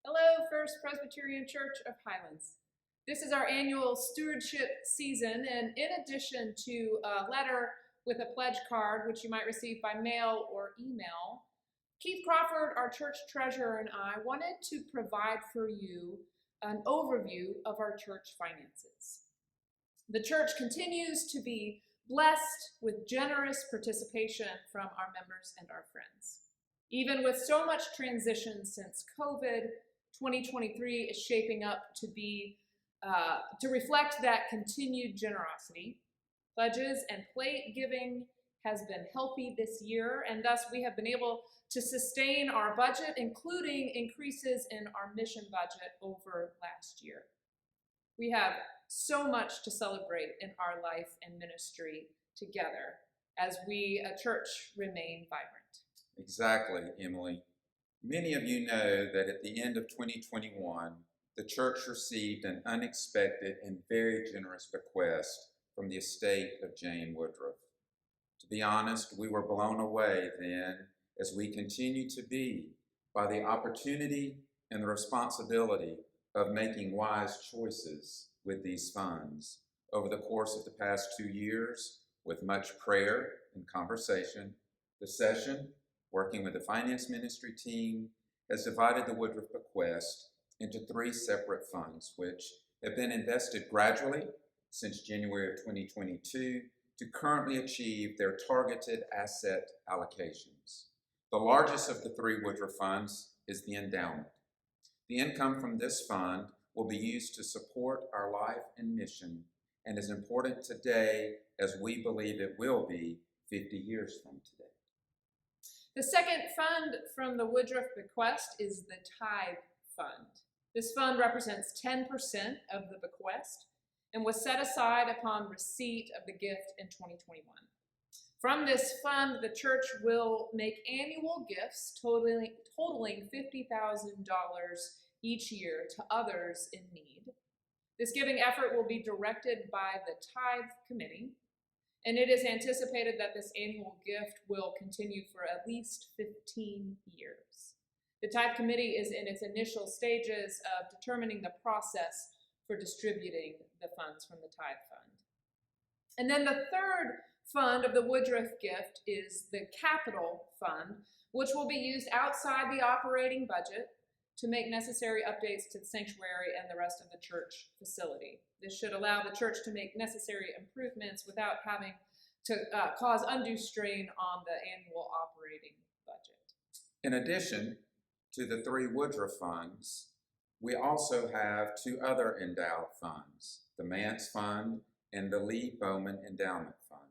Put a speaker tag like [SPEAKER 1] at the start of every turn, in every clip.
[SPEAKER 1] Hello, First Presbyterian Church of Highlands. This is our annual stewardship season, and in addition to a letter with a pledge card, which you might receive by mail or email, Keith Crawford, our church treasurer, and I wanted to provide for you an overview of our church finances. The church continues to be blessed with generous participation from our members and our friends. Even with so much transition since COVID, 2023 is shaping up to reflect that continued generosity. Pledges and plate giving has been healthy this year, and thus we have been able to sustain our budget, including increases in our mission budget over last year. We have so much to celebrate in our life and ministry together as we, a church, remain vibrant.
[SPEAKER 2] Exactly, Emily. Many of you know that at the end of 2021, the church received an unexpected and very generous bequest from the estate of Jane Woodruff. To be honest, we were blown away then, as we continue to be, by the opportunity and the responsibility of making wise choices with these funds. Over the course of the past 2 years, with much prayer and conversation, the session, working with the finance ministry team, has divided the Woodruff bequest into 3 separate funds, which have been invested gradually since January of 2022 to currently achieve their targeted asset allocations. The largest of the 3 Woodruff funds is the endowment. The income from this fund will be used to support our life and mission, and is important today as we believe it will be 50 years from today.
[SPEAKER 1] The second fund from the Woodruff bequest is the Tithe Fund. This fund represents 10% of the bequest and was set aside upon receipt of the gift in 2021. From this fund, the church will make annual gifts totaling $50,000 each year to others in need. This giving effort will be directed by the Tithe Committee, and it is anticipated that this annual gift will continue for at least 15 years. The Tithe Committee is in its initial stages of determining the process for distributing the funds from the Tithe Fund. And then the third fund of the Woodruff gift is the Capital Fund, which will be used outside the operating budget to make necessary updates to the sanctuary and the rest of the church facility. This should allow the church to make necessary improvements without having to cause undue strain on the annual operating budget.
[SPEAKER 2] In addition to the 3 Woodruff funds, we also have 2 other endowed funds, the Mance Fund and the Lee Bowman Endowment Fund.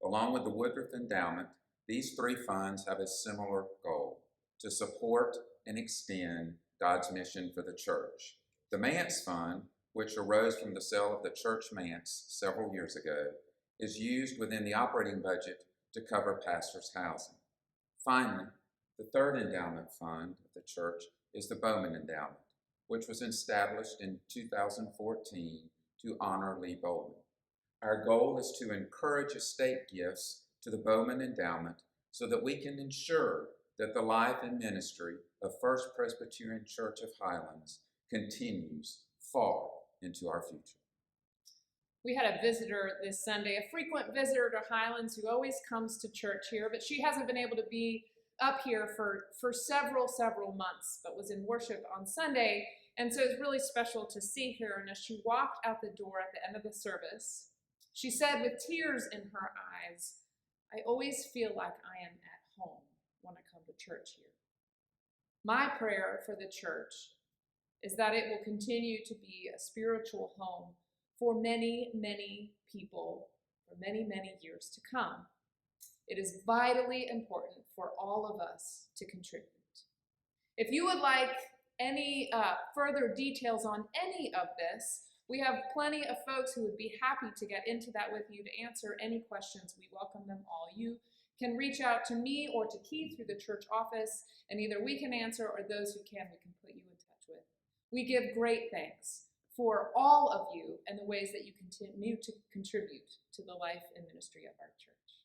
[SPEAKER 2] Along with the Woodruff Endowment, these 3 funds have a similar goal: to support and extend God's mission for the church. The Mance Fund, which arose from the sale of the church manse several years ago, is used within the operating budget to cover pastors' housing. Finally, the third endowment fund of the church is the Bowman Endowment, which was established in 2014 to honor Lee Bowman. Our goal is to encourage estate gifts to the Bowman Endowment so that we can ensure that the life and ministry of First Presbyterian Church of Highlands continues far into our future.
[SPEAKER 1] We had a visitor this Sunday, a frequent visitor to Highlands who always comes to church here, but she hasn't been able to be up here for several months, but was in worship on Sunday, and so it's really special to see her. And as she walked out the door at the end of the service, she said with tears in her eyes, "I always feel like I am at home when I come to church here." My prayer for the church is that it will continue to be a spiritual home for many, many people for many, many years to come. It is vitally important for all of us to contribute. If you would like any further details on any of this, we have plenty of folks who would be happy to get into that with you to answer any questions. We welcome them all. You can reach out to me or to Keith through the church office, and either we can answer or those who can, we can put you in touch with. We give great thanks for all of you and the ways that you continue to contribute to the life and ministry of our church.